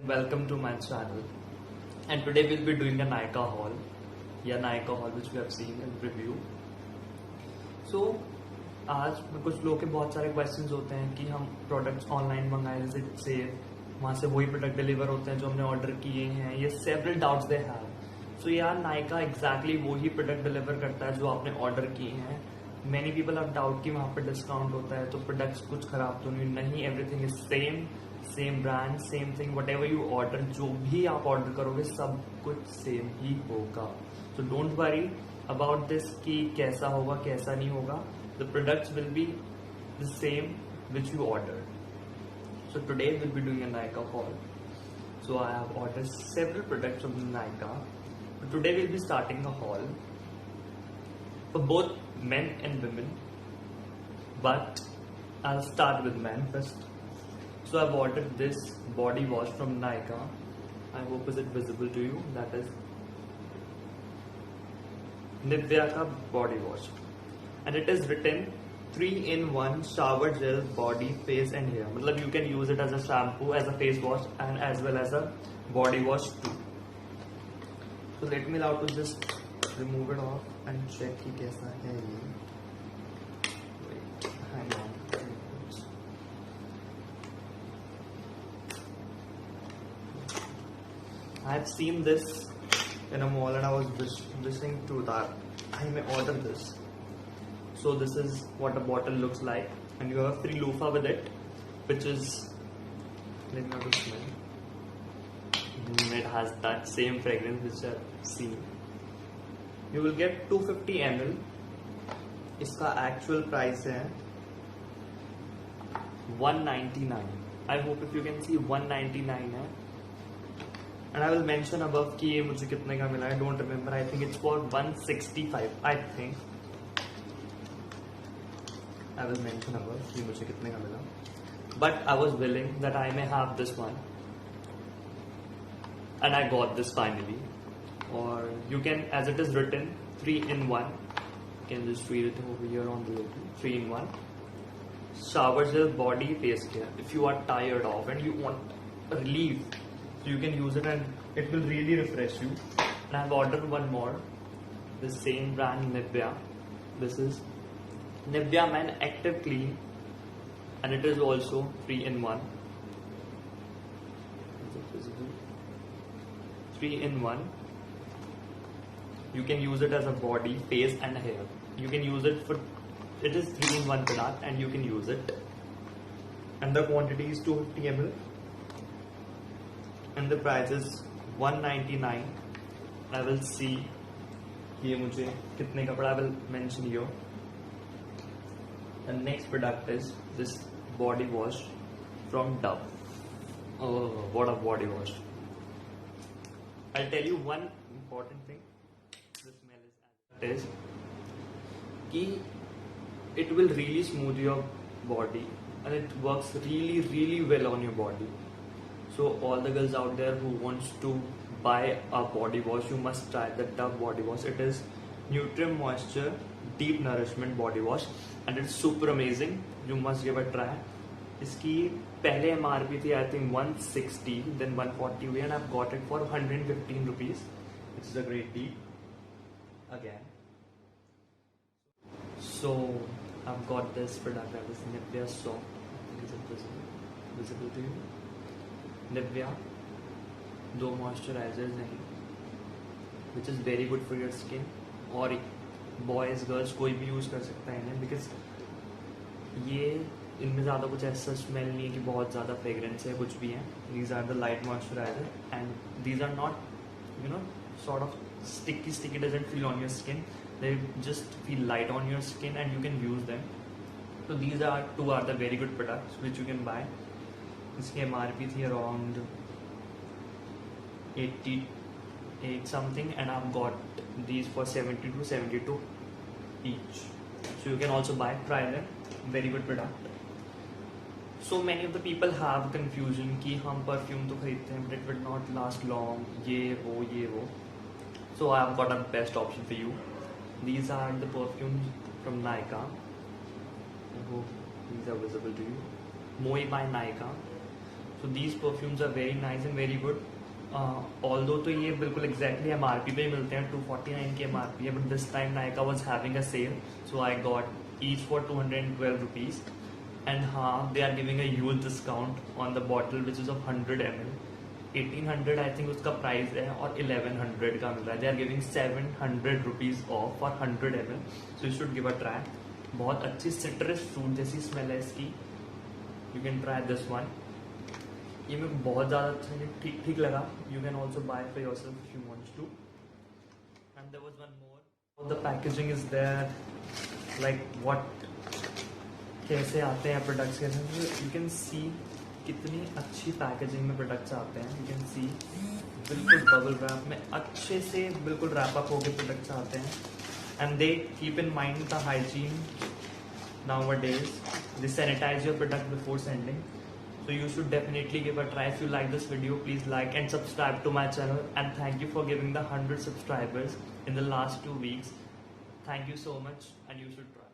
welcome to my channel. And today we'll be doing a Nykaa haul. Nykaa haul which we have seen in review. So आज कुछ लोगों के बहुत सारे questions होते हैं कि हम प्रोडक्ट्स ऑनलाइन मंगाए जैसे सेव वहाँ से वही प्रोडक्ट डिलीवर होते हैं जो हमने ऑर्डर किए हैं. ये सेवरल डाउट्स दे हैव. सो यार नायका एग्जैक्टली वही प्रोडक्ट डिलीवर करता है जो आपने ऑर्डर किए हैं. मैनी पीपल हैव डाउट कि वहाँ पर डिस्काउंट होता है तो प्रोडक्ट्स कुछ खराब तो नहीं. Everything is same brand same thing. What ever you order, जो भी आप ऑर्डर करोगे सब कुछ सेम ही होगा. So don't worry about this कि कैसा होगा कैसा नहीं होगा. The products will be the same which you ordered. So today we'll be doing a Nykaa haul. So I have ordered several products from Nykaa. But today we'll be starting a haul for both men and women. But I'll start with men first. So I've ordered this body wash from Nykaa. I hope is it visible to you. That is Nivea ka body wash. And it is written 3-in-1 shower gel, body, face and hair. मतलब you can use it as a shampoo, as a face wash and as well as a body wash too. So let me now to just remove it off and check कि कैसा है ये. Wait, hang on. I have seen this in a mall and I was wishing to that I may order this. So this is what a bottle looks like, and you have a free loofah with it, which is, let me know to smell. It has that same fragrance which I've seen. You will get 250 ml. इसका actual price है 199. I hope if you can see 199 है. And I will mention above कि ये मुझे कितने का मिला. I don't remember. I think it's for 165. I think. I will mention above कि मुझे कितने का मिला. But I was willing that I may have this one. And I got this finally. Or you can, as it is written, 3-in-1. You can just read it over here on the label. 3-in-1. Shower gel, body, face care. If you are tired of and you want a relief, so you can use it and it will really refresh you. And I have ordered one more. The same brand Nivea. This is Nivea Men Active Clean, and it is also 3-in-1. 3-in-1. You can use it as a body, face and hair. You can use it for, it is 3-in-1 product and you can use it. And the quantity is 250 ml. And the price is 199. I will see ये मुझे कितने का पड़ा. I will mention here. The next product is this body wash from Dove. Oh, what a body wash. I'll tell you one important thing. The smell is कि it will really smooth your body and it works really well on your body. So all the girls out there who wants to buy a body wash, you must try the Dove body wash. It is Nutrient Moisture Deep Nourishment Body Wash and it's super amazing. You must give a try. इसकी पहले MRP थी I think 160, then 140 हुई and I've got it for 115 rupees. It's a great deal again. So I've got this product that is Nivea Soft. Is it visible to you? Nivea दो moisturizers नहीं, which is very good for your skin. और boys girls कोई भी use कर सकता है इन्हें, because ये इनमें ज़्यादा कुछ ऐसा स्मेल नहीं है कि बहुत ज़्यादा फ्रेगरेंस है कुछ भी है. These are the light moisturiser and these are not sort of sticky doesn't feel on your skin. They just feel light on your skin and you can use them. So these are the very good products which you can buy. इसकी MRP थी around 88 something and I've got these for 70 to 72 each. So you can also buy, try them. Very good product. So many of the people have confusion कि हम perfume तो खरीदते हैं but it will not last long, ये वो. So I have got a best option for you. These are the perfumes from Nykaa. I hope these are visible to you. Moi by Nykaa. So these perfumes are very nice and very good. Although तो ये बिल्कुल exactly MRP पे ही मिलते हैं, 249 की MRP है, but this time Nykaa was having a sale, so I got each for 212 rupees. And हाँ, they are giving a huge discount on the bottle which is of 100 ml. 1800 I think उसका price है और 1100 का मिल रहा है. They are giving 700 rupees off for 100 ml, so you should give a try. बहुत अच्छी citrus fruit जैसी smell है इसकी. You can try this one. ये मेरे को बहुत ज़्यादा अच्छा ठीक ठीक लगा. You can also buy for yourself if you want to. And there was one more. The packaging is there. Like what? कैसे आते हैं प्रोडक्ट्स के साथ. You can see कितनी अच्छी पैकेजिंग में प्रोडक्ट्स आते हैं. You can see बिल्कुल बबल रैप में अच्छे से बिल्कुल रैप अप होके प्रोडक्ट्स आते हैं. And they keep in mind the hygiene nowadays. They sanitize your product before sending. So you should definitely give a try. If you like this video, please like and subscribe to my channel. And thank you for giving the 100 subscribers in the last 2 weeks. Thank you so much, and you should try.